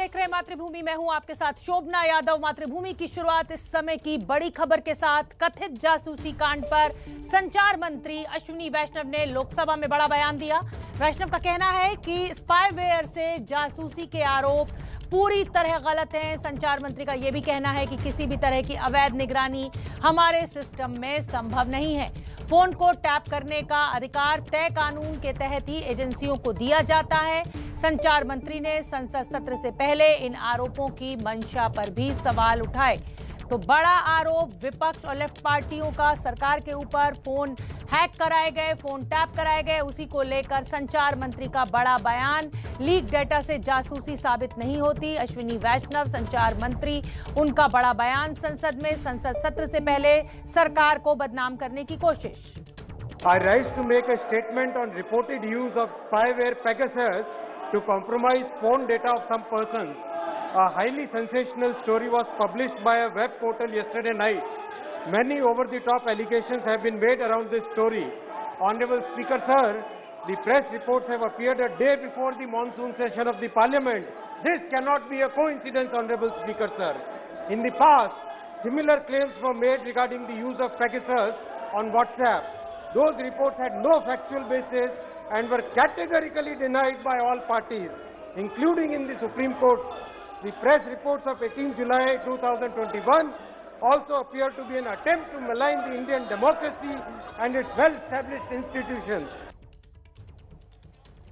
देख रहे हैं मातृभूमि। मैं हूं आपके साथ शोभना यादव। मातृभूमि की शुरुआत इस समय की बड़ी खबर के साथ। कथित जासूसी कांड पर संचार मंत्री अश्विनी वैष्णव ने लोकसभा में बड़ा बयान दिया। वैष्णव का कहना है कि स्पाईवेयर से जासूसी के आरोप पूरी तरह गलत हैं। संचार मंत्री का यह भी कहना है कि किसी भी तरह की अवैध निगरानी हमारे सिस्टम में संभव नहीं है। फोन को टैप करने का अधिकार तय कानून के तहत ही एजेंसियों को दिया जाता है। संचार मंत्री ने संसद सत्र से पहले इन आरोपों की मंशा पर भी सवाल उठाए। तो बड़ा आरोप विपक्ष और लेफ्ट पार्टियों का सरकार के ऊपर। फोन हैक कराए गए, फोन टैप कराए गए, उसी को लेकर संचार मंत्री का बड़ा बयान। लीक डेटा से जासूसी साबित नहीं होती। अश्विनी वैष्णव संचार मंत्री, उनका बड़ा बयान संसद में। संसद सत्र से पहले सरकार को बदनाम करने की कोशिश। I rise to make a statement on reported use of spyware Pegasus to compromise phone data of some persons. A highly sensational story was published by a web portal yesterday night. Many over-the-top allegations have been made around this story. Honorable Speaker, sir, the press reports have appeared a day before the monsoon session of the Parliament. This cannot be a coincidence, Honorable Speaker, sir. In the past, similar claims were made regarding the use of Pegasus on WhatsApp. Those reports had no factual basis and were categorically denied by all parties, including in the Supreme Court. The press reports of 18 July 2021 also appear to be an attempt to malign the Indian democracy and its well-established institutions.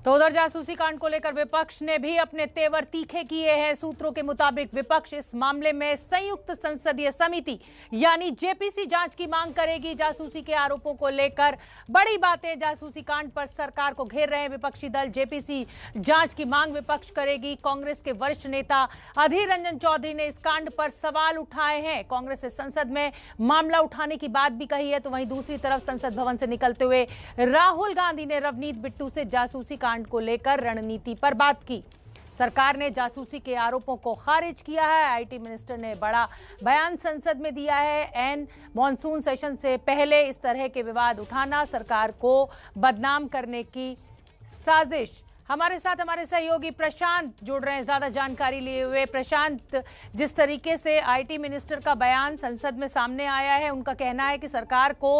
तो उधर जासूसी कांड को लेकर विपक्ष ने भी अपने तेवर तीखे किए हैं। सूत्रों के मुताबिक विपक्ष इस मामले में संयुक्त संसदीय समिति यानी जेपीसी जांच की मांग करेगी। जासूसी के आरोपों को लेकर बड़ी बातें जासूसी कांड पर सरकार को घेर रहे हैं विपक्षी दल। जेपीसी जांच की मांग विपक्ष करेगी। कांग्रेस के वरिष्ठ नेता अधीर रंजन चौधरी ने इस कांड पर सवाल उठाए हैं। कांग्रेस ने संसद में मामला उठाने की बात भी कही है। तो वहीं दूसरी तरफ संसद भवन से निकलते हुए राहुल गांधी ने रवनीत बिट्टू से जासूसी कांड को लेकर रणनीति पर बात की। सरकार ने जासूसी के आरोपों को खारिज किया है। आईटी मिनिस्टर ने बड़ा बयान संसद में दिया है। एन मॉनसून सेशन से पहले इस तरह के विवाद उठाना सरकार को बदनाम करने की साजिश। हमारे साथ हमारे सहयोगी प्रशांत जुड़ रहे हैं ज्यादा जानकारी लिए हुए। प्रशांत, जिस तरीके से आईटी मिनिस्टर का बयान संसद में सामने आया है, उनका कहना है कि सरकार को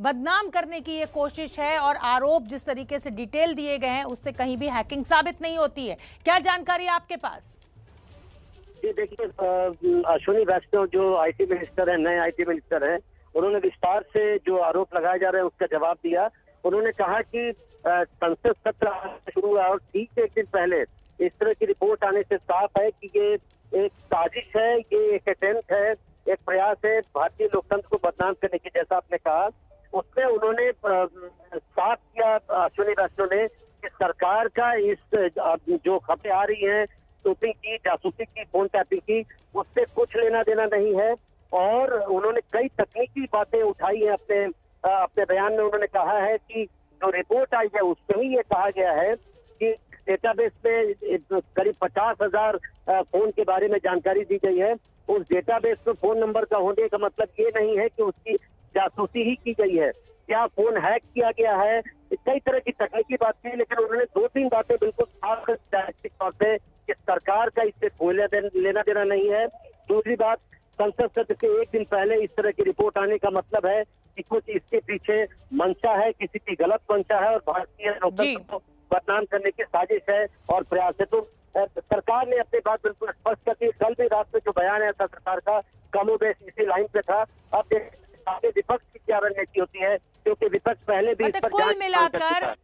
बदनाम करने की ये कोशिश है और आरोप जिस तरीके से डिटेल दिए गए हैं उससे कहीं भी हैकिंग साबित नहीं होती है। क्या जानकारी आपके पास? जी देखिए, अश्विनी वैष्णव जो आईटी मिनिस्टर है, नए आईटी मिनिस्टर हैं, उन्होंने विस्तार से जो आरोप लगाए जा रहे हैं उसका जवाब दिया। उन्होंने कहा कि संसद सत्र शुरू हुआ और ठीक एक दिन पहले इस तरह की रिपोर्ट आने से साफ है कि ये एक साजिश है, ये एक अटेम्प्ट है, एक प्रयास है भारतीय लोकतंत्र को बदनाम करने की। जैसा आपने कहा, उसमें उन्होंने साफ किया अश्विनी वैष्णव ने कि सरकार का इस जो खबरें आ रही हैं टोपिंग की, जासूसी की, फोन टैपिंग की, उससे कुछ लेना देना नहीं है। और उन्होंने कई तकनीकी बातें उठाई हैं अपने बयान में। उन्होंने कहा है कि जो रिपोर्ट आई है उसमें ही ये कहा गया है कि डेटाबेस में करीब 50,000 फोन के बारे में जानकारी दी गई है। उस डेटाबेस में फोन नंबर का होने का मतलब ये नहीं है कि उसकी जासूसी ही की गई है। क्या फोन हैक किया गया है, कई तरह की तकनीकी बात की, लेकिन उन्होंने 2-3 बातें बिल्कुल साफ तौर पे कि सरकार का इससे कोई लेना देना नहीं है। दूसरी बात, संसद सत्र के एक दिन पहले इस तरह की रिपोर्ट आने का मतलब है कि कुछ इसके पीछे मंशा है, किसी की गलत मंशा है और भारतीय लोकतंत्र को बदनाम करने की साजिश है और प्रयास है। तो सरकार ने अपनी बात बिल्कुल स्पष्ट कर दी। कल भी रात में जो बयान आया था सरकार का, कमोबेश इसी लाइन पे था। अब आगे विपक्ष की क्या रणनीति होती है, क्योंकि विपक्ष पहले भी इस पर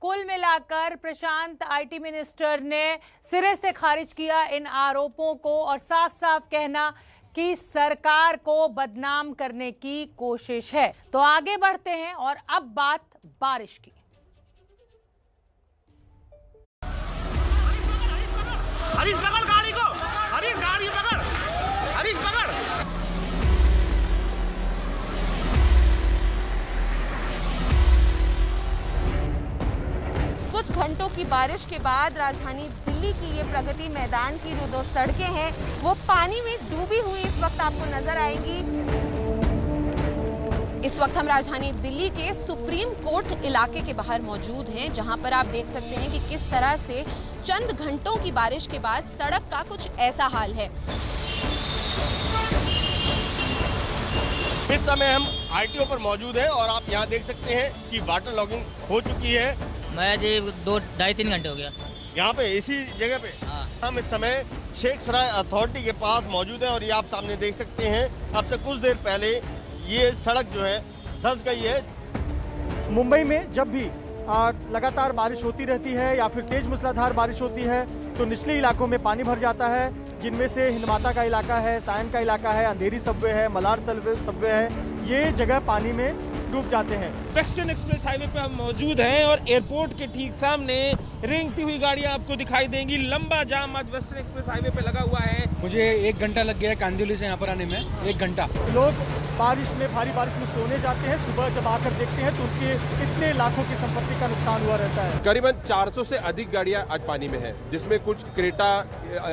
कुल मिलाकर प्रशांत, आईटी मिनिस्टर ने सिरे से खारिज किया इन आरोपों को और साफ साफ कहना कि सरकार को बदनाम करने की कोशिश है। तो आगे बढ़ते हैं और अब बात बारिश की। हरीश पकड़ गाड़ी को, हरीश गाड़ी पकड़, हरीश पकड़। कुछ घंटों की बारिश के बाद राजधानी दिल्ली की ये प्रगति मैदान की जो 2 सड़कें हैं वो पानी में डूबी हुई इस वक्त आपको नजर आएंगी। इस वक्त हम राजधानी दिल्ली के सुप्रीम कोर्ट इलाके के बाहर मौजूद हैं, जहां पर आप देख सकते हैं कि किस तरह से चंद घंटों की बारिश के बाद सड़क का कुछ ऐसा हाल है। इस समय हम आरटीओ पर मौजूद हैं और आप यहाँ देख सकते हैं कि वाटर लॉगिंग हो चुकी है। मैं जी 2-2.5-3 घंटे हो गया यहाँ पे इसी जगह पे हम इस समय शेख सराय अथॉरिटी के पास मौजूद हैं और ये आप सामने देख सकते हैं अब से कुछ देर पहले ये सड़क जो है धंस गई है। मुंबई में जब भी लगातार बारिश होती रहती है या फिर तेज मूसलाधार बारिश होती है तो निचले इलाकों में पानी भर जाता है, जिनमें से हिंदमाता का इलाका है, सायन का इलाका है, अंधेरी सबवे है, मलार सबवे है, ये जगह पानी में डूब जाते हैं। वेस्टर्न एक्सप्रेस हाईवे पे हम मौजूद हैं और एयरपोर्ट के ठीक सामने रेंगती हुई गाड़ियां आपको दिखाई देंगी। लंबा जाम आज वेस्टर्न एक्सप्रेस हाईवे पे लगा हुआ है। मुझे 1 घंटा लग गया है कांदिवली से यहाँ पर आने में, 1 घंटा। लोग बारिश में, भारी बारिश में सोने जाते हैं, सुबह जब आकर देखते हैं तो उनके कितने लाखों की संपत्ति का नुकसान हुआ रहता है। करीबन 400 से अधिक गाड़ियां आज पानी में है, जिसमें कुछ क्रेटा,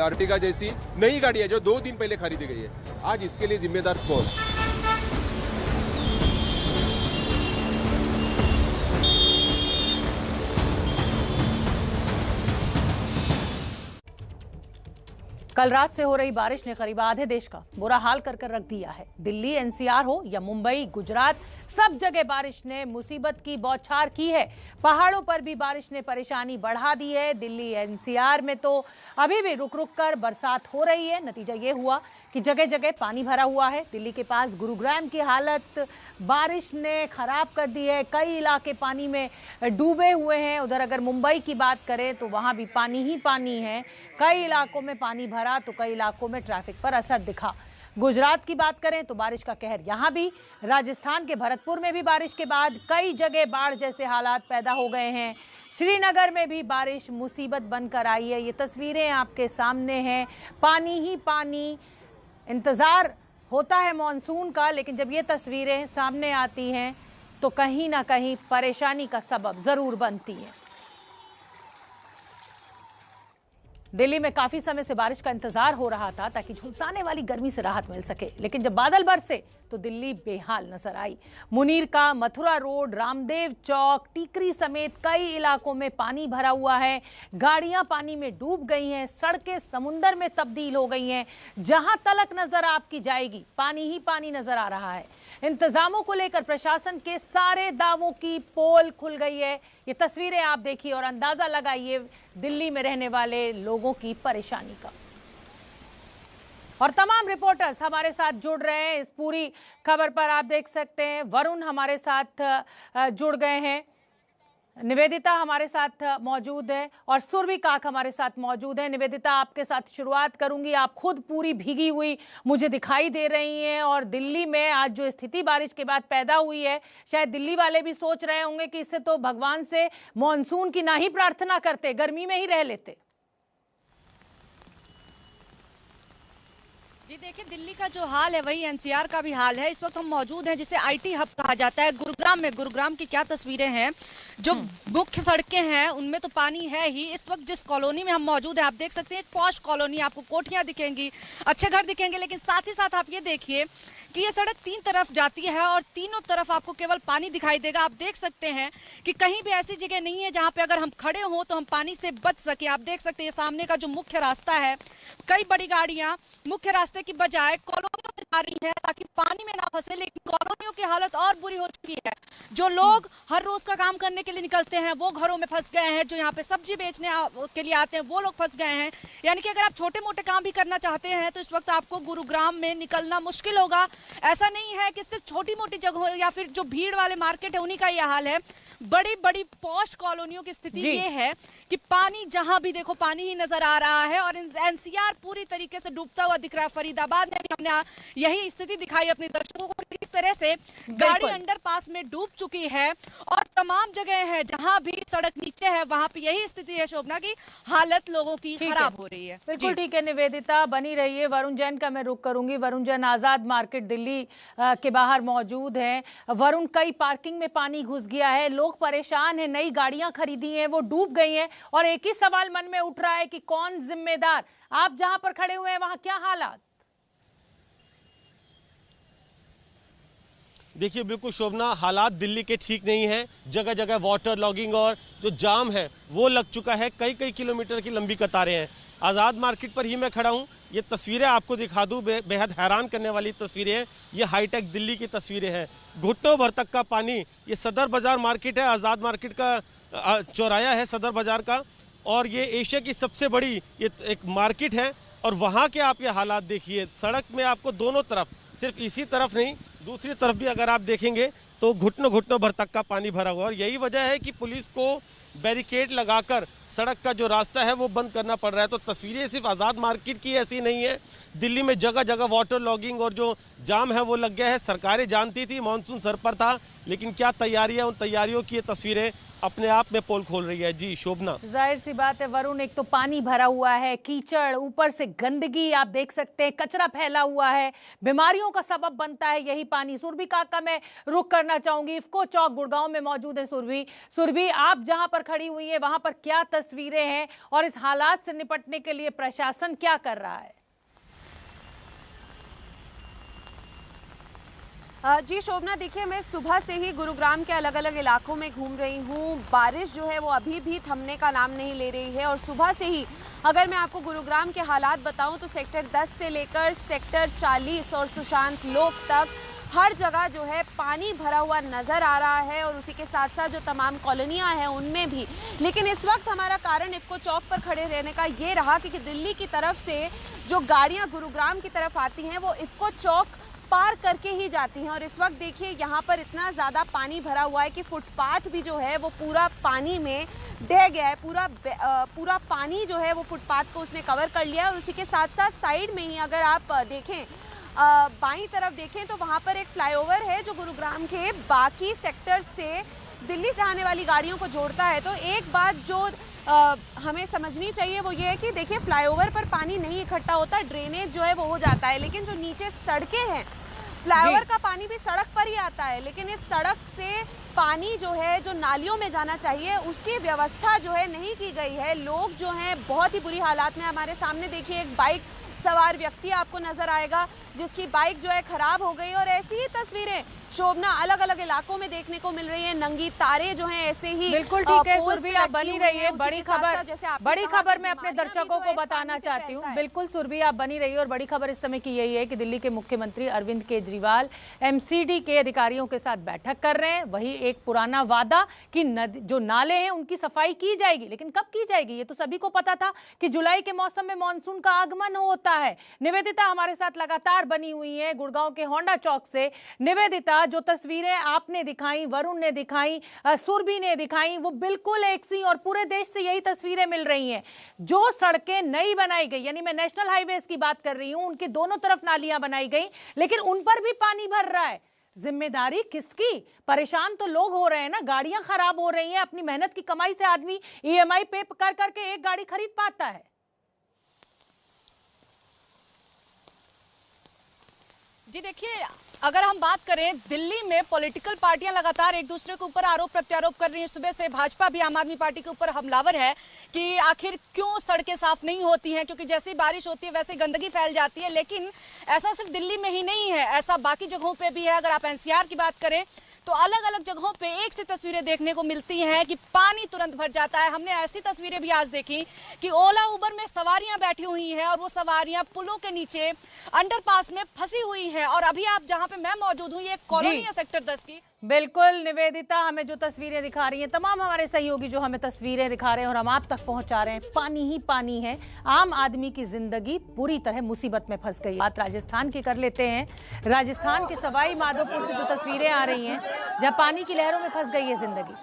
आर्टिगा जैसी नई गाड़ियां जो 2 दिन पहले खरीदी गई है। आज इसके लिए जिम्मेदार कौन? कल रात से हो रही बारिश ने करीब आधे देश का बुरा हाल कर रख दिया है। दिल्ली एनसीआर हो या मुंबई, गुजरात, सब जगह बारिश ने मुसीबत की बौछार की है। पहाड़ों पर भी बारिश ने परेशानी बढ़ा दी है। दिल्ली एनसीआर में तो अभी भी रुक रुक कर बरसात हो रही है। नतीजा ये हुआ कि जगह जगह पानी भरा हुआ है। दिल्ली के पास गुरुग्राम की हालत बारिश ने खराब कर दी है। कई इलाके पानी में डूबे हुए हैं। उधर अगर मुंबई की बात करें तो वहाँ भी पानी ही पानी है। कई इलाकों में पानी भरा तो कई इलाकों में ट्रैफिक पर असर दिखा। गुजरात की बात करें तो बारिश का कहर यहाँ भी। राजस्थान के भरतपुर में भी बारिश के बाद कई जगह बाढ़ जैसे हालात पैदा हो गए हैं। श्रीनगर में भी बारिश मुसीबत बनकर आई है। ये तस्वीरें आपके सामने हैं, पानी ही पानी। इंतज़ार होता है मॉनसून का, लेकिन जब ये तस्वीरें सामने आती हैं तो कहीं ना कहीं परेशानी का सबब ज़रूर बनती है। दिल्ली में काफ़ी समय से बारिश का इंतजार हो रहा था ताकि झुलसाने वाली गर्मी से राहत मिल सके, लेकिन जब बादल बरसे तो दिल्ली बेहाल नजर आई। मुनीर का मथुरा रोड, रामदेव चौक, टीकरी समेत कई इलाकों में पानी भरा हुआ है। गाड़ियां पानी में डूब गई हैं, सड़कें समुंदर में तब्दील हो गई हैं। जहां तलक नजर आपकी जाएगी पानी ही पानी नजर आ रहा है। इंतजामों को लेकर प्रशासन के सारे दावों की पोल खुल गई है। ये तस्वीरें आप देखिए और अंदाजा लगाइए दिल्ली में रहने वाले लोगों की परेशानी का। और तमाम रिपोर्टर्स हमारे साथ जुड़ रहे हैं इस पूरी खबर पर। आप देख सकते हैं वरुण हमारे साथ जुड़ गए हैं, निवेदिता हमारे साथ मौजूद है और सुरभि काक हमारे साथ मौजूद है। निवेदिता, आपके साथ शुरुआत करूंगी। आप खुद पूरी भीगी हुई मुझे दिखाई दे रही हैं और दिल्ली में आज जो स्थिति बारिश के बाद पैदा हुई है, शायद दिल्ली वाले भी सोच रहे होंगे कि इससे तो भगवान से मॉनसून की ना ही प्रार्थना करते, गर्मी में ही रह लेते। जी देखिए, दिल्ली का जो हाल है वही एनसीआर का भी हाल है। इस वक्त हम मौजूद हैं जिसे आईटी हब कहा जाता है गुरुग्राम में। गुरुग्राम की क्या तस्वीरें हैं, जो मुख्य सड़कें हैं उनमें तो पानी है ही। इस वक्त जिस कॉलोनी में हम मौजूद हैं आप देख सकते हैं, एक पॉश कॉलोनी, आपको कोठियां दिखेंगी, अच्छे घर दिखेंगे, लेकिन साथ ही साथ आप ये देखिए कि ये सड़क 3 तरफ जाती है और तीनों तरफ आपको केवल पानी दिखाई देगा। आप देख सकते हैं कि कहीं भी ऐसी जगह नहीं है जहां पे अगर हम खड़े हों तो हम पानी से बच सके। आप देख सकते हैं सामने का जो मुख्य रास्ता है, कई बड़ी गाड़ियां मुख्य रास्ते की बजाय कॉलोनियों से जा रही हैं ताकि पानी में ना फंसे, लेकिन कॉलोनियों की हालत और बुरी हो चुकी है। जो लोग हर रोज का काम करने के लिए निकलते हैं वो घरों में फंस गए हैं, जो यहाँ पे सब्जी बेचने के लिए आते हैं वो लोग फंस गए हैं। यानी कि अगर आप छोटे मोटे काम भी करना चाहते हैं तो इस वक्त आपको गुरुग्राम में निकलना मुश्किल होगा। ऐसा नहीं है कि सिर्फ छोटी मोटी जगहों या फिर जो भीड़ वाले मार्केट है उन्हीं का यह हाल है। बड़ी बड़ी पॉश कॉलोनियों की स्थिति ये है कि पानी जहां भी देखो पानी ही नजर आ रहा है और एनसीआर पूरी तरीके से डूबता हुआ दिख रहा है। फरीदाबाद में भी हमने यही स्थिति दिखाई अपने दर्शकों को, किस तरह से गाड़ी अंडरपास में डूब चुकी है और तमाम जगह है जहां भी सड़क नीचे है वहां पे यही स्थिति है शोभना की, हालत लोगों की खराब हो रही है। बिल्कुल ठीक है निवेदिता, बनी रहिए। वरुण जैन का मैं रुख करूंगी। वरुण जैन आजाद मार्केट दिल्ली के बाहर मौजूद हैं। वरुण, कई पार्किंग में पानी घुस गया है, लोग परेशान हैं, नई गाड़ियां खरीदी हैं वो डूब गई हैं और एक ही सवाल मन में उठ रहा है कि कौन जिम्मेदार। आप जहां पर खड़े हुए हैं वहां क्या हालात? देखिए बिल्कुल शोभना, हालात दिल्ली के ठीक नहीं है। जगह जगह वाटर लॉगिंग और जो जाम है वो लग चुका है। कई कई किलोमीटर की लंबी कतारें हैं। आज़ाद मार्केट पर ही मैं खड़ा हूँ। ये तस्वीरें आपको दिखा दूँ, बेहद हैरान करने वाली तस्वीरें हैं। ये हाईटेक दिल्ली की तस्वीरें हैं। घुटनों भर तक का पानी। ये सदर बाज़ार मार्केट है, आज़ाद मार्केट का चौराया है सदर बाज़ार का, और ये एशिया की सबसे बड़ी ये एक मार्केट है। और वहाँ के आप ये हालात देखिए, सड़क में आपको दोनों तरफ, सिर्फ इसी तरफ नहीं दूसरी तरफ भी अगर आप देखेंगे तो घुटनों घुटनों भर तक का पानी भरा हुआ। और यही वजह है कि पुलिस को बैरिकेड लगाकर सड़क का जो रास्ता है वो बंद करना पड़ रहा है। तो तस्वीरें सिर्फ आज़ाद मार्केट की ऐसी नहीं है, दिल्ली में जगह जगह वाटर लॉगिंग और जो जाम है वो लग गया है। सरकारें जानती थी, मानसून सर पर था, लेकिन क्या तैयारी है, उन तैयारियों की ये तस्वीरें अपने आप में पोल खोल रही है। जी शोभना, जाहिर सी बात है वरुण, एक तो पानी भरा हुआ है, कीचड़, ऊपर से गंदगी आप देख सकते हैं, कचरा फैला हुआ है, बीमारियों का सबब बनता है यही पानी। सुरभि काका मैं रुक करना चाहूंगी, इफ्को चौक गुड़गांव में मौजूद है सुरभि, आप जहां पर खड़ी हुई है वहां पर क्या तस्वीरें हैं और इस हालात से निपटने के लिए प्रशासन क्या कर रहा है? जी शोभना, देखिए मैं सुबह से ही गुरुग्राम के अलग अलग इलाकों में घूम रही हूँ। बारिश जो है वो अभी भी थमने का नाम नहीं ले रही है। और सुबह से ही अगर मैं आपको गुरुग्राम के हालात बताऊं तो सेक्टर 10 से लेकर सेक्टर 40 और सुशांत लोक तक हर जगह जो है पानी भरा हुआ नज़र आ रहा है, और उसी के साथ साथ जो तमाम कॉलोनियाँ हैं उनमें भी। लेकिन इस वक्त हमारा कारण इफ्को चौक पर खड़े रहने का ये रहा कि दिल्ली की तरफ से जो गाड़ियाँ गुरुग्राम की तरफ आती हैं वो इफ्को चौक पार करके ही जाती हैं। और इस वक्त देखिए यहाँ पर इतना ज़्यादा पानी भरा हुआ है कि फुटपाथ भी जो है वो पूरा पानी में ढह गया है। पूरा पानी जो है वो फुटपाथ को उसने कवर कर लिया है। और उसी के साथ साथ साइड में ही अगर आप देखें, बाईं तरफ देखें तो वहाँ पर एक फ्लाईओवर है जो गुरुग्राम के बाकी सेक्टर से दिल्ली से आने वाली गाड़ियों को जोड़ता है। तो एक बात जो हमें समझनी चाहिए वो ये है कि देखिए फ्लाईओवर पर पानी नहीं इकट्ठा होता, ड्रेनेज जो है वो हो जाता है, लेकिन जो नीचे सड़कें हैं, फ्लाईओवर का पानी भी सड़क पर ही आता है, लेकिन इस सड़क से पानी जो है जो नालियों में जाना चाहिए उसकी व्यवस्था जो है नहीं की गई है। लोग जो हैं बहुत ही बुरी हालात में। हमारे सामने देखिए एक बाइक सवार व्यक्ति आपको नजर आएगा जिसकी बाइक जो है खराब हो गई। और ऐसी ही तस्वीरें शोभना अलग अलग इलाकों में देखने को मिल रही है। नंगी तारे जो हैं ऐसे ही बिल्कुल ठीक है सुरभि, आप बनी रही है। बड़ी खबर मैं अपने दर्शकों को बताना चाहती हूँ। बिल्कुल सुरभि, आप बनी रही है। और बड़ी खबर इस समय की यही है कि दिल्ली के मुख्यमंत्री अरविंद केजरीवाल MCD के अधिकारियों के साथ बैठक कर रहे हैं। वही एक पुराना वादा कि जो नाले हैं उनकी सफाई की जाएगी, लेकिन कब की जाएगी ये तो सभी को पता था कि जुलाई के मौसम में मानसून का आगमन होता है। निवेदिता हमारे साथ लगातार बनी हुई है गुड़गांव के होंडा चौक से। निवेदिता, जो तस्वीरें आपने दिखाई, वरुण ने दिखाई, सुरभि ने दिखाई, वो बिल्कुल एक सी, और पूरे देश से यही तस्वीरें मिल रही हैं। जो सड़कें नई बनाई गई, यानी मैं नेशनल हाईवेज की बात कर रही हूं, उनके दोनों तरफ नालियां बनाई गई, लेकिन उन पर भी पानी भर रहा है। जिम्मेदारी किसकी? परेशान तो लोग हो रहे हैं ना, गाड़ियां खराब हो रही हैं। अपनी मेहनत की कमाई से आदमी EMI पे कर करके एक गाड़ी खरीद पाता है। जी देखिए, अगर हम बात करें दिल्ली में पॉलिटिकल पार्टियां लगातार एक दूसरे के ऊपर आरोप प्रत्यारोप कर रही हैं। सुबह से भाजपा भी आम आदमी पार्टी के ऊपर हमलावर है कि आखिर क्यों सड़कें साफ नहीं होती हैं, क्योंकि जैसे ही बारिश होती है वैसे गंदगी फैल जाती है। लेकिन ऐसा सिर्फ दिल्ली में ही नहीं है, ऐसा बाकी जगहों पे भी है। अगर आप NCR की बात करें तो अलग अलग जगहों पे एक सी तस्वीरें देखने को मिलती हैं कि पानी तुरंत भर जाता है। हमने ऐसी तस्वीरें भी आज देखी कि ओला उबर में सवारियां बैठी हुई हैं और वो सवारियां पुलों के नीचे अंडरपास में फंसी हुई हैं। और अभी आप जहां पे मैं मौजूद हूं, ये कॉलोनी है सेक्टर 10 की। बिल्कुल निवेदिता, हमें जो तस्वीरें दिखा रही हैं, तमाम हमारे सहयोगी जो हमें तस्वीरें दिखा रहे हैं और हम आप तक पहुंचा रहे हैं, पानी ही पानी है। आम आदमी की जिंदगी पूरी तरह मुसीबत में फंस गई। बात राजस्थान की कर लेते हैं। राजस्थान के सवाई माधोपुर से जो तस्वीरें आ रही हैं, जहां पानी की लहरों में फंस गई है जिंदगी।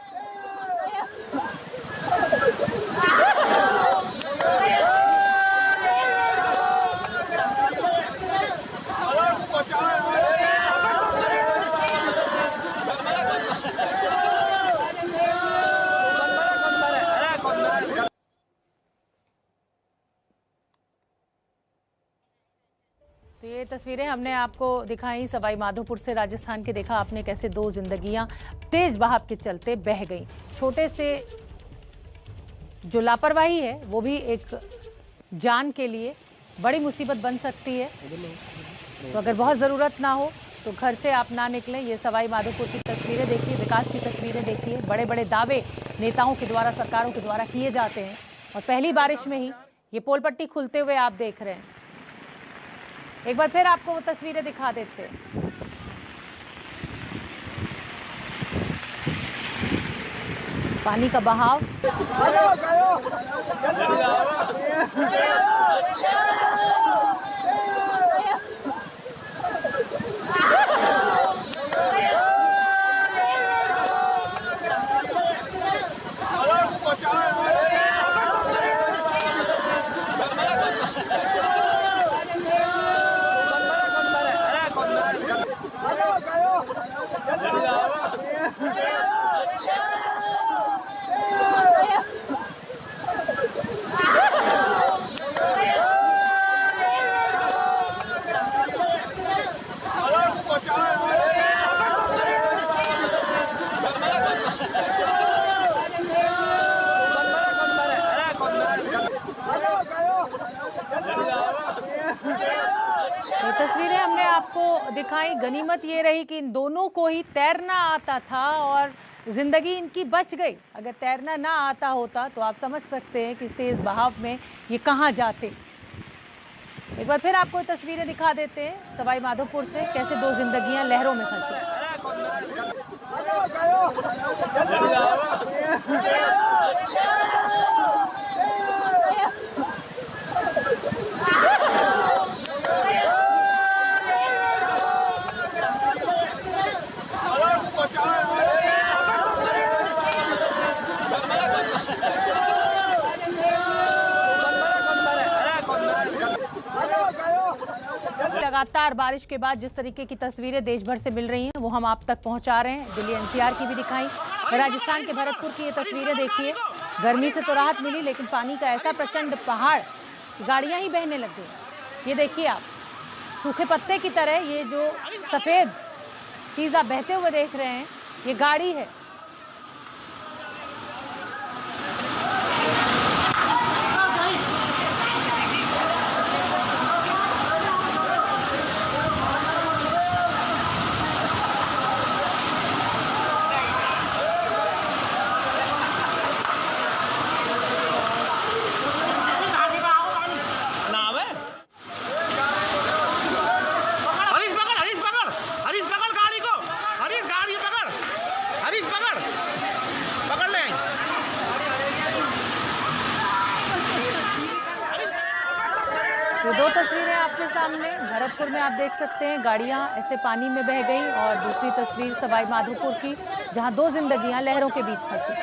तो ये तस्वीरें हमने आपको दिखाई सवाई माधोपुर से राजस्थान के। देखा आपने कैसे दो जिंदगियां तेज बहाव के चलते बह गई। छोटे से जो लापरवाही है वो भी एक जान के लिए बड़ी मुसीबत बन सकती है। तो अगर बहुत ज़रूरत ना हो तो घर से आप ना निकलें। ये सवाई माधोपुर की तस्वीरें देखिए, विकास की तस्वीरें देखिए। बड़े बड़े दावे नेताओं के द्वारा, सरकारों के द्वारा किए जाते हैं और पहली बारिश में ही ये पोल पट्टी खुलते हुए आप देख रहे हैं। एक बार फिर आपको वो तस्वीरें दिखा देते हैं। पानी का बहाव, तस्वीरें हमने आपको दिखाई। गनीमत ये रही कि इन दोनों को ही तैरना आता था और जिंदगी इनकी बच गई। अगर तैरना ना आता होता तो आप समझ सकते हैं कि इस तेज बहाव में ये कहाँ जाते। एक बार फिर आपको तस्वीरें दिखा देते हैं सवाई माधोपुर से, कैसे दो जिंदगियां लहरों में फंसी। लगातार बारिश के बाद जिस तरीके की तस्वीरें देश भर से मिल रही हैं वो हम आप तक पहुंचा रहे हैं। दिल्ली एनसीआर की भी दिखाई, राजस्थान के भरतपुर की ये तस्वीरें देखिए। गर्मी से तो राहत मिली, लेकिन पानी का ऐसा प्रचंड पहाड़, गाड़ियां ही बहने लग गई। ये देखिए आप, सूखे पत्ते की तरह ये जो सफेद चीज आप बहते हुए देख रहे हैं, ये गाड़ी है। ये दो तस्वीरें आपके सामने, भरतपुर में आप देख सकते हैं गाड़ियां ऐसे पानी में बह गई, और दूसरी तस्वीर सवाई माधोपुर की जहां दो जिंदगियां लहरों के बीच फंसी।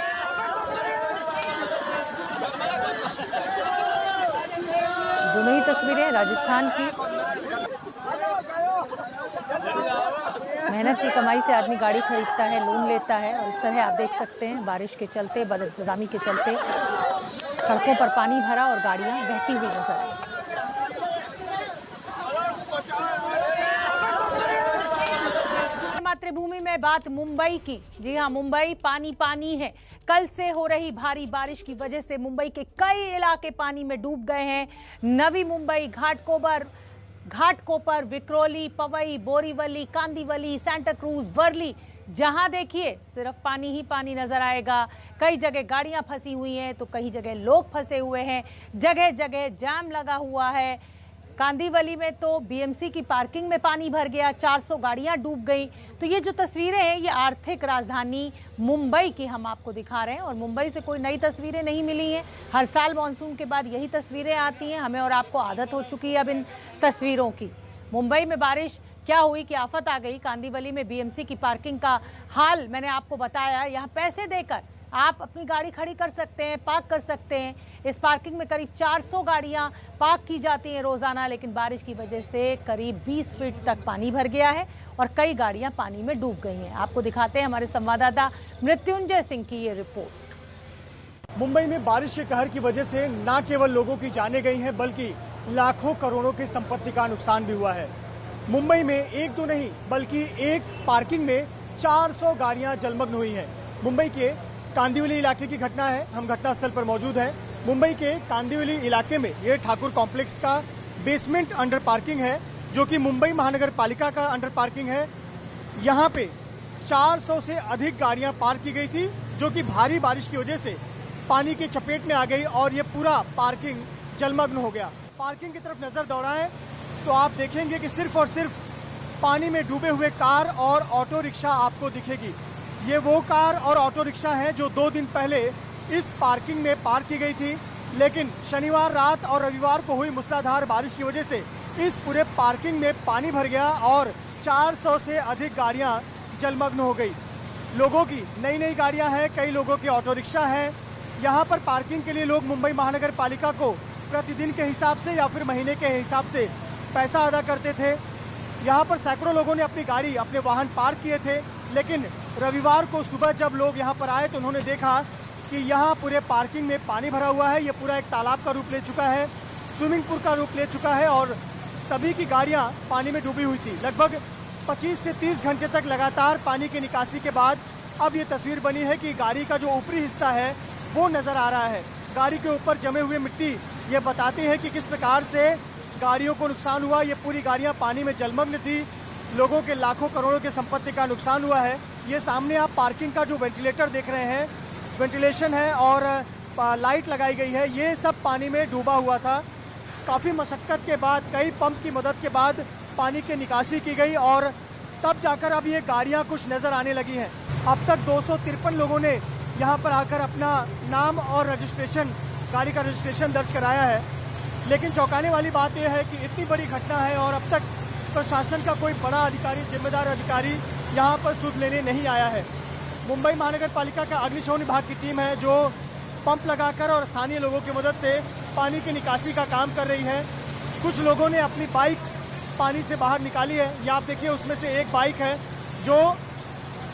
दोनों ही तस्वीरें राजस्थान की। मेहनत की कमाई से आदमी गाड़ी खरीदता है, लोन लेता है, और इस तरह आप देख सकते हैं बारिश के चलते, बदइंतजामी के चलते सड़कों पर पानी भरा और गाड़ियां बहती हुई नजर आई। मातृभूमि में बात मुंबई की। जी हां, मुंबई पानी पानी है। कल से हो रही भारी बारिश की वजह से मुंबई के कई इलाके पानी में डूब गए हैं। नवी मुंबई, घाटकोपर, विक्रोली, पवई, बोरीवली, कांदीवली, सांता क्रूज, वर्ली, जहां देखिए सिर्फ पानी ही पानी नजर आएगा। कई जगह गाड़ियां फंसी हुई हैं तो कई जगह लोग फंसे हुए हैं। जगह जगह जाम लगा हुआ है। कांदीवली में तो बीएमसी की पार्किंग में पानी भर गया, 400 गाड़ियां डूब गई। तो ये जो तस्वीरें हैं ये आर्थिक राजधानी मुंबई की हम आपको दिखा रहे हैं, और मुंबई से कोई नई तस्वीरें नहीं मिली हैं। हर साल मानसून के बाद यही तस्वीरें आती हैं, हमें और आपको आदत हो चुकी है अब इन तस्वीरों की। मुंबई में बारिश क्या हुई कि आफत आ गई। कांदीवली में बीएमसी की पार्किंग का हाल मैंने आपको बताया। यहाँ पैसे देकर आप अपनी गाड़ी खड़ी कर सकते हैं, पार्क कर सकते हैं। इस पार्किंग में करीब 400 गाड़ियां पार्क की जाती हैं रोजाना, लेकिन बारिश की वजह से करीब 20 फीट तक पानी भर गया है और कई गाड़ियां पानी में डूब गई हैं। आपको दिखाते हैं हमारे संवाददाता मृत्युंजय सिंह की ये रिपोर्ट। मुंबई में बारिश के कहर की वजह से न केवल लोगों की जानें गई हैं, बल्कि लाखों करोड़ों की संपत्ति का नुकसान भी हुआ है। मुंबई में एक तो नहीं बल्कि एक पार्किंग में 400 गाड़ियां जलमग्न हुई हैं। मुंबई के कांदीवली इलाके की घटना है, हम घटनास्थल पर मौजूद हैं। मुंबई के कांदीवली इलाके में ये ठाकुर कॉम्प्लेक्स का बेसमेंट अंडर पार्किंग है, जो कि मुंबई महानगर पालिका का अंडर पार्किंग है। यहाँ पे 400 से अधिक गाड़ियां पार्क की गई थी, जो कि भारी बारिश की वजह से पानी की चपेट में आ गई और ये पूरा पार्किंग जलमग्न हो गया। पार्किंग की तरफ नजर दौड़ाएं तो आप देखेंगे कि सिर्फ और सिर्फ पानी में डूबे हुए कार और ऑटो रिक्शा आपको दिखेगी। ये वो कार और ऑटो रिक्शा हैं जो 2 दिन पहले इस पार्किंग में पार्क की गई थी, लेकिन शनिवार रात और रविवार को हुई मूसलाधार बारिश की वजह से इस पूरे पार्किंग में पानी भर गया और 400 से अधिक गाड़ियां जलमग्न हो गई। लोगों की नई गाड़ियां हैं, कई लोगों के ऑटो रिक्शा हैं। यहाँ पर पार्किंग के लिए लोग मुंबई महानगर पालिका को प्रतिदिन के हिसाब से या फिर महीने के हिसाब से पैसा अदा करते थे। यहाँ पर सैकड़ों लोगों ने अपनी गाड़ी, अपने वाहन पार्क किए थे, लेकिन रविवार को सुबह जब लोग यहाँ पर आए तो उन्होंने देखा कि यहाँ पूरे पार्किंग में पानी भरा हुआ है। ये पूरा एक तालाब का रूप ले चुका है, स्विमिंग पूल का रूप ले चुका है और सभी की गाड़ियाँ पानी में डूबी हुई थी। लगभग 25 से 30 घंटे तक लगातार पानी की निकासी के बाद अब ये तस्वीर बनी है कि गाड़ी का जो ऊपरी हिस्सा है वो नजर आ रहा है। गाड़ी के ऊपर जमे हुए मिट्टी ये बताती है कि किस प्रकार से गाड़ियों को नुकसान हुआ। ये पूरी गाड़ियां पानी में जलमग्न थी, लोगों के लाखों करोड़ों के संपत्ति का नुकसान हुआ है। ये सामने आप पार्किंग का जो वेंटिलेटर देख रहे हैं, वेंटिलेशन है और लाइट लगाई गई है, ये सब पानी में डूबा हुआ था। काफ़ी मशक्कत के बाद, कई पंप की मदद के बाद पानी की निकासी की गई और तब जाकर अब ये गाड़ियाँ कुछ नज़र आने लगी हैं। अब तक 253 लोगों ने यहाँ पर आकर अपना नाम और रजिस्ट्रेशन, गाड़ी का रजिस्ट्रेशन दर्ज कराया है। लेकिन चौंकाने वाली बात यह है कि इतनी बड़ी घटना है और अब तक प्रशासन का कोई बड़ा अधिकारी, जिम्मेदार अधिकारी यहाँ पर सुध लेने नहीं आया है। मुंबई महानगर पालिका का अग्निशमन विभाग की टीम है जो पंप लगाकर और स्थानीय लोगों की मदद से पानी की निकासी का काम कर रही है। कुछ लोगों ने अपनी बाइक पानी से बाहर निकाली है। ये आप देखिए, उसमें से एक बाइक है जो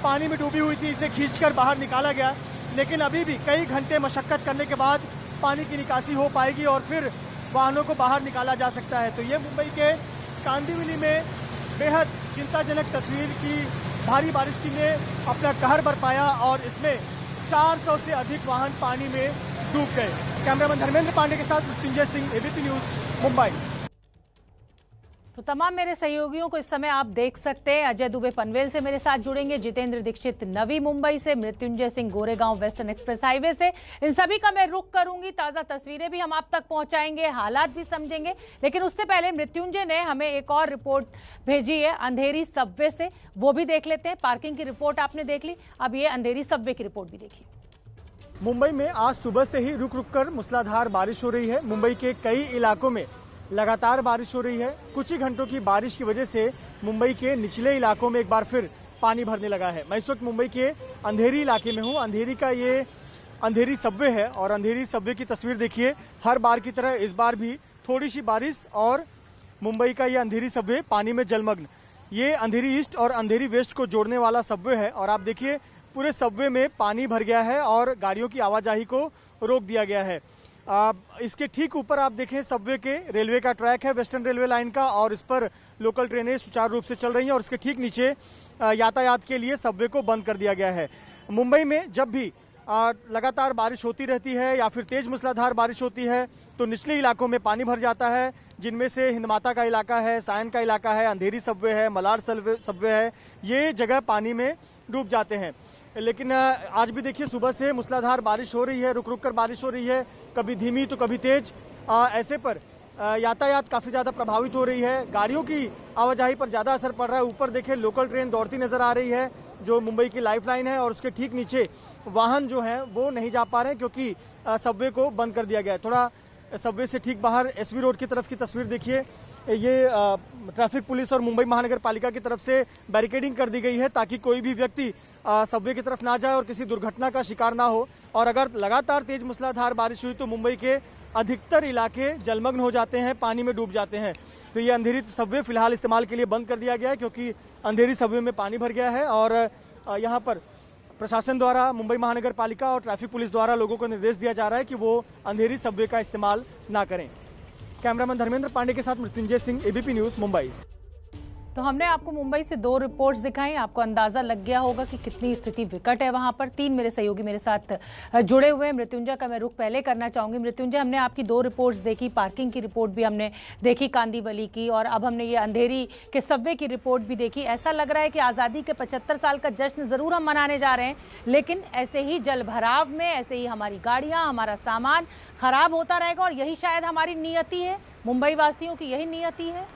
पानी में डूबी हुई थी, इसे खींचकर बाहर निकाला गया। लेकिन अभी भी कई घंटे मशक्कत करने के बाद पानी की निकासी हो पाएगी और फिर वाहनों को बाहर निकाला जा सकता है। तो ये मुंबई के कांदिवली में बेहद चिंताजनक तस्वीर की भारी बारिश ने अपना कहर बरपाया और इसमें 400 से अधिक वाहन पानी में डूब गए। कैमरामैन धर्मेंद्र पांडे के साथ मृत्युंजय सिंह, एबीपी न्यूज, मुंबई। तो तमाम मेरे सहयोगियों को इस समय आप देख सकते हैं। अजय दुबे पनवेल से मेरे साथ जुड़ेंगे, जितेंद्र दीक्षित नवी मुंबई से, Mrityunjay Singh Goregaon western express highway से। इन सभी का मैं रुख करूंगी, ताज़ा तस्वीरें भी हम आप तक पहुंचाएंगे, हालात भी समझेंगे। लेकिन उससे पहले मृत्युंजय ने हमें एक और रिपोर्ट भेजी है अंधेरी सबवे से, वो भी देख लेते हैं। पार्किंग की रिपोर्ट आपने देख ली, अब ये अंधेरी सबवे की रिपोर्ट भी देखिए। मुंबई में आज सुबह से ही रुक रुक कर मूसलाधार बारिश हो रही है। मुंबई के कई इलाकों में लगातार बारिश हो रही है। कुछ ही घंटों की बारिश की वजह से मुंबई के निचले इलाकों में एक बार फिर पानी भरने लगा है। मैं इस वक्त मुंबई के अंधेरी इलाके में हूं। अंधेरी का ये अंधेरी सबवे है और अंधेरी सबवे की तस्वीर देखिए। हर बार की तरह इस बार भी थोड़ी सी बारिश और मुंबई का ये अंधेरी सबवे पानी में जलमग्न। ये अंधेरी ईस्ट और अंधेरी वेस्ट को जोड़ने वाला सबवे है और आप देखिए पूरे सबवे में पानी भर गया है और गाड़ियों की आवाजाही को रोक दिया गया है। इसके ठीक ऊपर आप देखें सबवे के रेलवे का ट्रैक है, वेस्टर्न रेलवे लाइन का, और इस पर लोकल ट्रेनें सुचारू रूप से चल रही हैं और इसके ठीक नीचे यातायात के लिए सबवे को बंद कर दिया गया है। मुंबई में जब भी लगातार बारिश होती रहती है या फिर तेज मूसलाधार बारिश होती है तो निचले इलाकों में पानी भर जाता है, जिनमें से हिंदमाता का इलाका है, सायन का इलाका है, अंधेरी सबवे है, मलाड सबवे है, ये जगह पानी में डूब जाते हैं। लेकिन आज भी देखिए सुबह से मूसलाधार बारिश हो रही है, रुक रुक कर बारिश हो रही है, कभी धीमी तो कभी तेज। ऐसे पर यातायात काफ़ी ज़्यादा प्रभावित हो रही है, गाड़ियों की आवाजाही पर ज़्यादा असर पड़ रहा है। ऊपर देखिए लोकल ट्रेन दौड़ती नजर आ रही है जो मुंबई की लाइफलाइन है और उसके ठीक नीचे वाहन जो हैं वो नहीं जा पा रहे हैं क्योंकि सबवे को बंद कर दिया गया है। थोड़ा सबवे से ठीक बाहर एसवी रोड की तरफ की तस्वीर देखिए। ये ट्रैफिक पुलिस और मुंबई महानगर पालिका की तरफ से बैरिकेडिंग कर दी गई है ताकि कोई भी व्यक्ति सबवे की तरफ ना जाए और किसी दुर्घटना का शिकार ना हो। और अगर लगातार तेज मूसलाधार बारिश हुई तो मुंबई के अधिकतर इलाके जलमग्न हो जाते हैं, पानी में डूब जाते हैं। तो ये अंधेरी सबवे फिलहाल इस्तेमाल के लिए बंद कर दिया गया है क्योंकि अंधेरी सबवे में पानी भर गया है और यहाँ पर प्रशासन द्वारा, मुंबई महानगर पालिका और ट्रैफिक पुलिस द्वारा लोगों को निर्देश दिया जा रहा है कि वो अंधेरी सबवे का इस्तेमाल ना करें। कैमरामैन धर्मेंद्र पांडे के साथ मृत्युंजय सिंह, एबीपी न्यूज, मुंबई। तो हमने आपको मुंबई से 2 रिपोर्ट्स दिखाई, आपको अंदाजा लग गया होगा कि कितनी स्थिति विकट है वहां पर। 3 मेरे सहयोगी मेरे साथ जुड़े हुए हैं। मृत्युंजय का मैं रुख पहले करना चाहूंगी। मृत्युंजय, हमने आपकी 2 रिपोर्ट्स देखी, पार्किंग की रिपोर्ट भी हमने देखी कांदीवली की, और अब हमने ये अंधेरी के सबवे की रिपोर्ट भी देखी। ऐसा लग रहा है कि आज़ादी के 75 साल का जश्न ज़रूर हम मनाने जा रहे हैं, लेकिन ऐसे ही जल भराव में ऐसे ही हमारी गाड़ियाँ, हमारा सामान खराब होता रहेगा, और यही शायद हमारी नियति है, मुंबई वासियों की यही नियति है।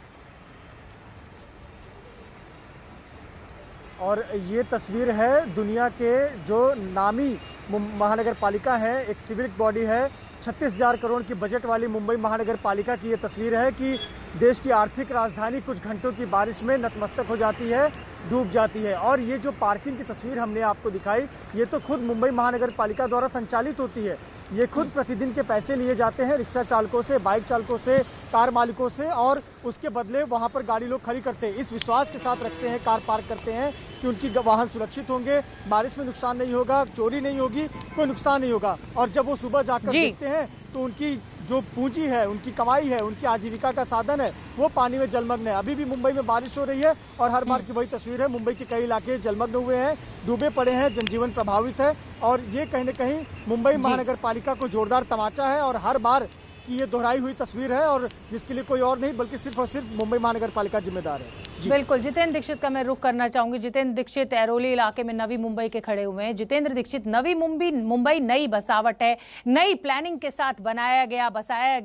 और ये तस्वीर है दुनिया के जो नामी महानगर पालिका है, एक सिविक बॉडी है, 36,000 करोड़ की बजट वाली मुंबई महानगर पालिका की ये तस्वीर है कि देश की आर्थिक राजधानी कुछ घंटों की बारिश में नतमस्तक हो जाती है, डूब जाती है। और ये जो पार्किंग की तस्वीर हमने आपको दिखाई, ये तो खुद मुंबई महानगर पालिका द्वारा संचालित होती है। ये खुद प्रतिदिन के पैसे लिए जाते हैं रिक्शा चालकों से, बाइक चालकों से, कार मालिकों से, और उसके बदले वहाँ पर गाड़ी लोग खड़ी करते हैं, इस विश्वास के साथ रखते हैं, कार पार्क करते हैं कि उनकी वाहन सुरक्षित होंगे, बारिश में नुकसान नहीं होगा, चोरी नहीं होगी, कोई नुकसान नहीं होगा। और जब वो सुबह जाकर देखते हैं तो उनकी जो पूंजी है, उनकी कमाई है, उनकी आजीविका का साधन है, वो पानी में जलमग्न है। अभी भी मुंबई में बारिश हो रही है और हर बार की वही तस्वीर है। मुंबई के कई इलाके जलमग्न हुए हैं, डूबे पड़े हैं, जनजीवन प्रभावित है, और ये कहीं न कहीं मुंबई महानगर पालिका को जोरदार तमाचा है, और हर बार की ये दोहराई हुई तस्वीर है, और जिसके लिए कोई और नहीं बल्कि सिर्फ और सिर्फ मुंबई महानगर पालिका जिम्मेदार है। बिल्कुल। जितेंद्र दीक्षित का मैं रुख करना चाहूंगी। जितेंद्र दीक्षित ऐरोली इलाके में नवी मुंबई के खड़े हुए हैं। जितेंद्र दीक्षित, नवी मुंबई नई बसावट है, नई प्लानिंग के साथ बसाया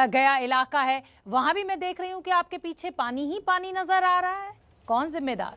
गया इलाका है। वहां भी मैं देख रही हूँ कि आपके पीछे पानी ही पानी नजर आ रहा है, कौन जिम्मेदार?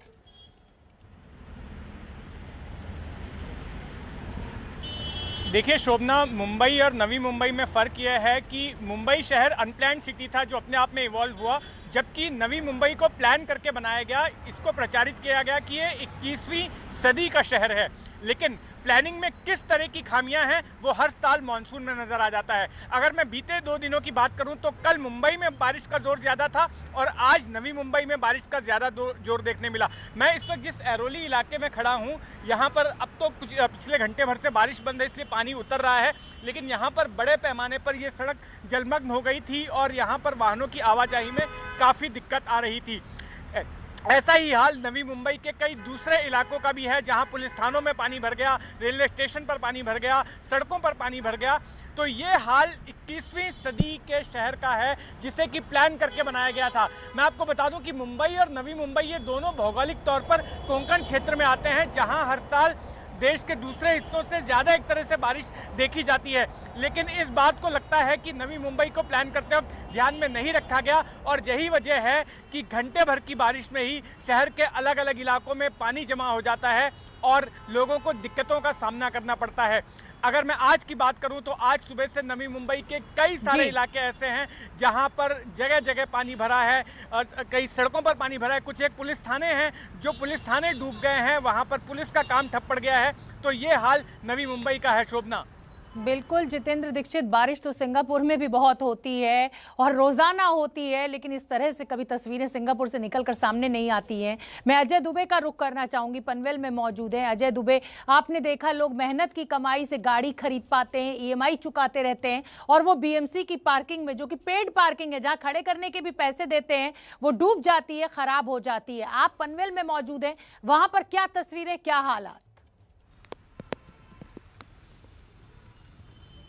देखिए शोभना, मुंबई और नवी मुंबई में फ़र्क यह है कि मुंबई शहर अनप्लान्ड सिटी था जो अपने आप में इवॉल्व हुआ, जबकि नवी मुंबई को प्लान करके बनाया गया। इसको प्रचारित किया गया कि ये 21वीं सदी का शहर है, लेकिन प्लानिंग में किस तरह की खामियां हैं वो हर साल मानसून में नजर आ जाता है। अगर मैं बीते 2 दिनों की बात करूं तो कल मुंबई में बारिश का जोर ज्यादा था और आज नवी मुंबई में बारिश का ज्यादा जोर देखने मिला। मैं इस वक्त जिस ऐरोली इलाके में खड़ा हूं, यहां पर अब तो कुछ पिछले घंटे भर से बारिश बंद है, इसलिए पानी उतर रहा है, लेकिन यहां पर बड़े पैमाने पर यह सड़क जलमग्न हो गई थी और यहां पर वाहनों की आवाजाही में काफी दिक्कत आ रही थी। ऐसा ही हाल नवी मुंबई के कई दूसरे इलाकों का भी है, जहां पुलिस थानों में पानी भर गया, रेलवे स्टेशन पर पानी भर गया, सड़कों पर पानी भर गया। तो ये हाल 21वीं सदी के शहर का है जिसे कि प्लान करके बनाया गया था। मैं आपको बता दूं कि मुंबई और नवी मुंबई ये दोनों भौगोलिक तौर पर कोंकण क्षेत्र में आते हैं, जहां हर साल देश के दूसरे हिस्सों से ज्यादा एक तरह से बारिश देखी जाती है, लेकिन इस बात को लगता है कि नवी मुंबई को प्लान करते वक्त ध्यान में नहीं रखा गया, और यही वजह है कि घंटे भर की बारिश में ही शहर के अलग अलग इलाकों में पानी जमा हो जाता है और लोगों को दिक्कतों का सामना करना पड़ता है। अगर मैं आज की बात करूं तो आज सुबह से नवी मुंबई के कई सारे इलाके ऐसे हैं जहां पर जगह जगह पानी भरा है, और कई सड़कों पर पानी भरा है। कुछ एक पुलिस थाने हैं, जो पुलिस थाने डूब गए हैं, वहां पर पुलिस का काम ठप पड़ गया है। तो ये हाल नवी मुंबई का है शोभना। बिल्कुल जितेंद्र दीक्षित, बारिश तो सिंगापुर में भी बहुत होती है और रोजाना होती है, लेकिन इस तरह से कभी तस्वीरें सिंगापुर से निकलकर सामने नहीं आती हैं। मैं अजय दुबे का रुख करना चाहूंगी, पनवेल में मौजूद है। अजय दुबे, आपने देखा लोग मेहनत की कमाई से गाड़ी खरीद पाते हैं, EMI चुकाते रहते हैं, और वो BMC की पार्किंग में, जो कि पेड पार्किंग है, जहां खड़े करने के भी पैसे देते हैं, वो डूब जाती है, खराब हो जाती है। आप पनवेल में मौजूद हैं, वहां पर क्या तस्वीरें, क्या हालात?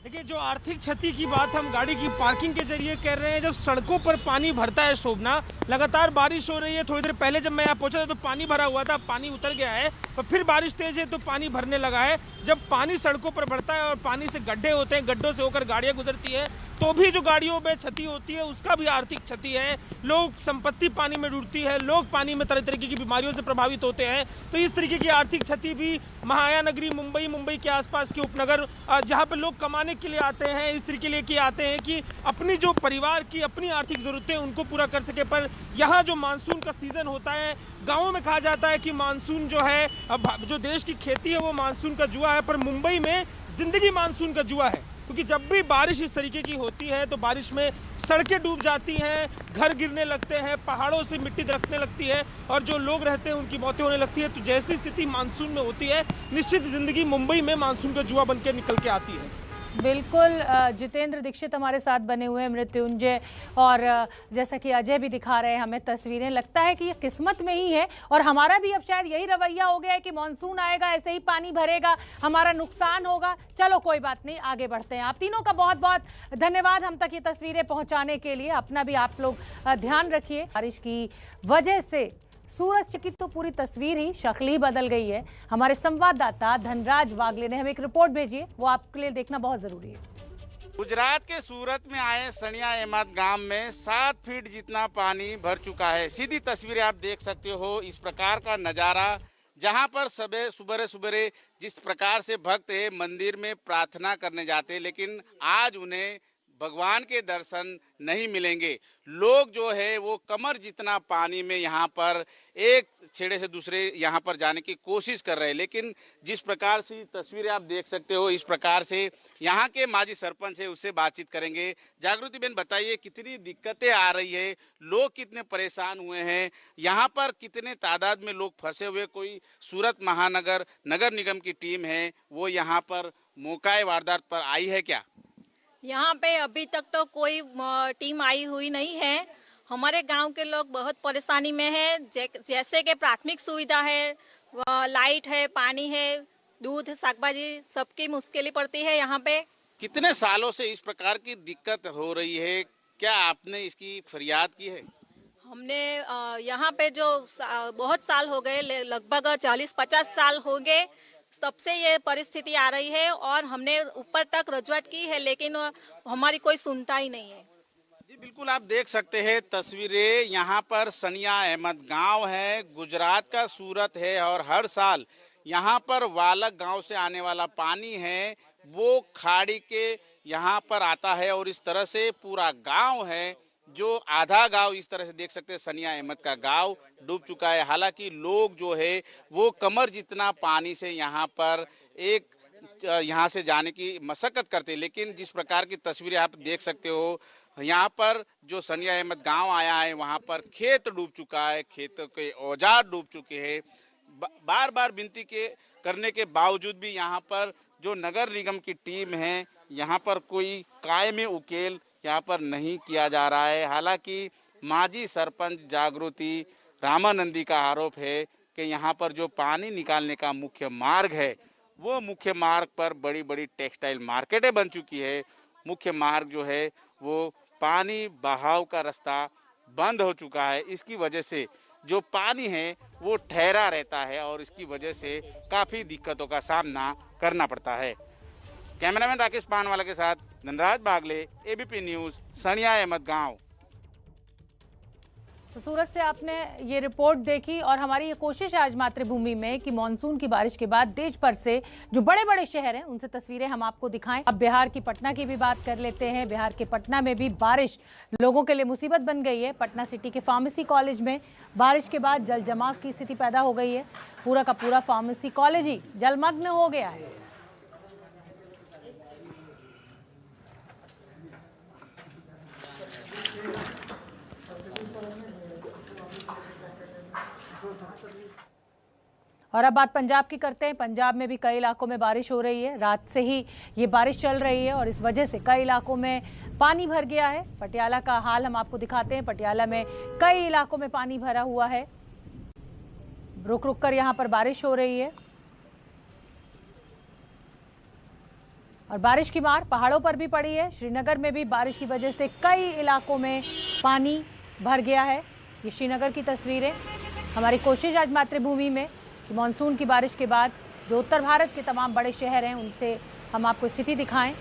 देखिए, जो आर्थिक क्षति की बात हम गाड़ी की पार्किंग के जरिए कर रहे हैं, जब सड़कों पर पानी भरता है शोभना, लगातार बारिश हो रही है। थोड़ी देर पहले जब मैं यहाँ पहुंचा था तो पानी भरा हुआ था, पानी उतर गया है, और फिर बारिश तेज है तो पानी भरने लगा है। जब पानी सड़कों पर भरता है और पानी से गड्ढे होते हैं, गड्ढों से होकर गाड़ियाँ गुजरती है, तो भी जो गाड़ियों में क्षति होती है उसका भी आर्थिक क्षति है। लोग संपत्ति पानी में डूबती है, लोग पानी में तरह तरीके की बीमारियों से प्रभावित होते हैं। तो इस तरीके की आर्थिक क्षति भी महाया नगरी मुंबई के आसपास के उपनगर, जहाँ पे लोग कमाने के लिए आते हैं, इस तरीके लेके आते हैं कि अपनी जो परिवार की अपनी आर्थिक जरूरतें उनको पूरा कर सके। पर यहाँ जो मानसून का सीजन होता है, गाँव में कहा जाता है कि मानसून जो है, जो देश की खेती है वो मानसून का जुआ है, पर मुंबई में जिंदगी मानसून का जुआ है। क्योंकि जब भी बारिश इस तरीके की होती है तो बारिश में सड़कें डूब जाती हैं, घर गिरने लगते हैं, पहाड़ों से मिट्टी दरकने लगती है, और जो लोग रहते हैं उनकी मौतें होने लगती है। तो जैसी स्थिति मानसून में होती है, निश्चित जिंदगी मुंबई में मानसून का जुआ बनकर निकल के आती है। बिल्कुल जितेंद्र दीक्षित हमारे साथ बने हुए हैं, मृत्युंजय, और जैसा कि अजय भी दिखा रहे हैं हमें तस्वीरें, लगता है कि ये किस्मत में ही है और हमारा भी अब शायद यही रवैया हो गया है कि मानसून आएगा ऐसे ही पानी भरेगा, हमारा नुकसान होगा। चलो कोई बात नहीं, आगे बढ़ते हैं। आप तीनों का बहुत बहुत धन्यवाद हम तक ये तस्वीरें पहुंचाने के लिए। अपना भी आप लोग ध्यान रखिए। बारिश की वजह से सूरज की तो पूरी तस्वीर ही शक्ल ही बदल गई है। हमारे संवाददाता धनराज वागले ने हमें एक रिपोर्ट भेजी है, वो आपके लिए देखना बहुत जरूरी है। गुजरात के सूरत में आए सनिया अहमद गांव में 7 फीट जितना पानी भर चुका है। सीधी तस्वीरें आप देख सकते हो, इस प्रकार का नजारा, जहां पर सुबह सुबह जिस प्रकार से भक्त मंदिर में प्रार्थना करने जाते हैं, लेकिन आज उन्हें भगवान के दर्शन नहीं मिलेंगे। लोग जो है वो कमर जितना पानी में यहाँ पर एक छेड़े से दूसरे यहाँ पर जाने की कोशिश कर रहे हैं, लेकिन जिस प्रकार से तस्वीरें आप देख सकते हो, इस प्रकार से यहाँ के माजी सरपंच है, उससे बातचीत करेंगे। जागृति बहन, बताइए कितनी दिक्कतें आ रही है, लोग कितने परेशान हुए हैं, यहाँ पर कितने तादाद में लोग फंसे हुए। कोई सूरत महानगर नगर निगम की टीम है वो यहाँ पर मौका वारदात पर आई है क्या? यहाँ पे अभी तक तो कोई टीम आई हुई नहीं है। हमारे गांव के लोग बहुत परेशानी में हैं, जैसे कि प्राथमिक सुविधा है, लाइट है, पानी है, दूध, शाकभाजी, सबकी मुश्किलें पड़ती है यहाँ पे। कितने सालों से इस प्रकार की दिक्कत हो रही है, क्या आपने इसकी फरियाद की है? हमने यहाँ पे जो बहुत साल हो गए, लगभग 40-50 साल हो गए, सबसे ये परिस्थिति आ रही है और हमने ऊपर तक रजूआत की है, लेकिन हमारी कोई सुनता ही नहीं है। जी बिल्कुल, आप देख सकते हैं तस्वीरें, यहाँ पर सनिया अहमद गांव है, गुजरात का सूरत है, और हर साल यहाँ पर वालक गांव से आने वाला पानी है वो खाड़ी के यहाँ पर आता है, और इस तरह से पूरा गांव है, जो आधा गांव इस तरह से देख सकते हैं सनिया अहमद का गांव डूब चुका है। हालांकि लोग जो है वो कमर जितना पानी से यहाँ पर यहाँ से जाने की मशक्कत करते हैं, लेकिन जिस प्रकार की तस्वीरें आप देख सकते हो, यहाँ पर जो सनिया अहमद गांव आया है वहाँ पर खेत डूब चुका है, खेतों के औजार डूब चुके हैं। बार बार विनती करने के बावजूद भी यहाँ पर जो नगर निगम की टीम है, यहाँ पर कोई कायमी उकेल यहाँ पर नहीं किया जा रहा है। हालांकि माजी सरपंच जागृति रामानंदी का आरोप है कि यहाँ पर जो पानी निकालने का मुख्य मार्ग है, वो मुख्य मार्ग पर बड़ी बड़ी टेक्सटाइल मार्केटें बन चुकी है। मुख्य मार्ग जो है वो पानी बहाव का रास्ता बंद हो चुका है। इसकी वजह से जो पानी है वो ठहरा रहता है और इसकी वजह से काफ़ी दिक्कतों का सामना करना पड़ता है। कैमरामैन राकेश पानवाला के साथ धनराज बागले, एबीपी न्यूज़, सनिया अहमद गांव। तो सूरत से आपने ये रिपोर्ट देखी, और हमारी ये कोशिश है आज मातृभूमि में कि मानसून की बारिश के बाद देश भर से जो बड़े बड़े शहर हैं उनसे तस्वीरें हम आपको दिखाएं। अब बिहार की पटना की भी बात कर लेते हैं। बिहार के पटना में भी बारिश लोगों के लिए मुसीबत बन गई है। पटना सिटी के फार्मेसी कॉलेज में बारिश के बाद जल जमाव की स्थिति पैदा हो गई है। पूरा का पूरा फार्मेसी कॉलेज ही जलमग्न हो गया है। और अब बात पंजाब की करते हैं। पंजाब में भी कई इलाकों में बारिश हो रही है। रात से ही ये बारिश चल रही है और इस वजह से कई इलाकों में पानी भर गया है। पटियाला का हाल हम आपको दिखाते हैं। पटियाला में कई इलाकों में पानी भरा हुआ है। रुक रुक कर यहाँ पर बारिश हो रही है और बारिश की मार पहाड़ों पर भी पड़ी है। श्रीनगर में भी बारिश की वजह से कई इलाकों में पानी भर गया है। ये श्रीनगर की तस्वीरें। हमारी कोशिश आज मातृभूमि में कि मानसून की बारिश के बाद जो उत्तर भारत के तमाम बड़े शहर हैं उनसे हम आपको स्थिति दिखाएं।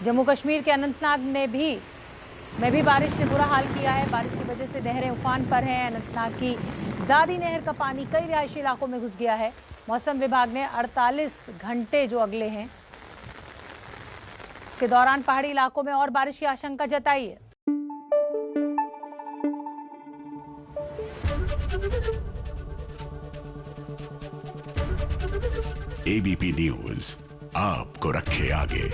जम्मू कश्मीर के अनंतनाग में भी बारिश ने बुरा हाल किया है। बारिश की वजह से नहरें उफान पर हैं। अनंतनाग की दादी नहर का पानी कई रिहायशी इलाकों में घुस गया है। मौसम विभाग ने 48 घंटे जो अगले हैं उसके दौरान पहाड़ी इलाकों में और बारिश की आशंका जताई है। एबीपी न्यूज़ आपको रखे आगे।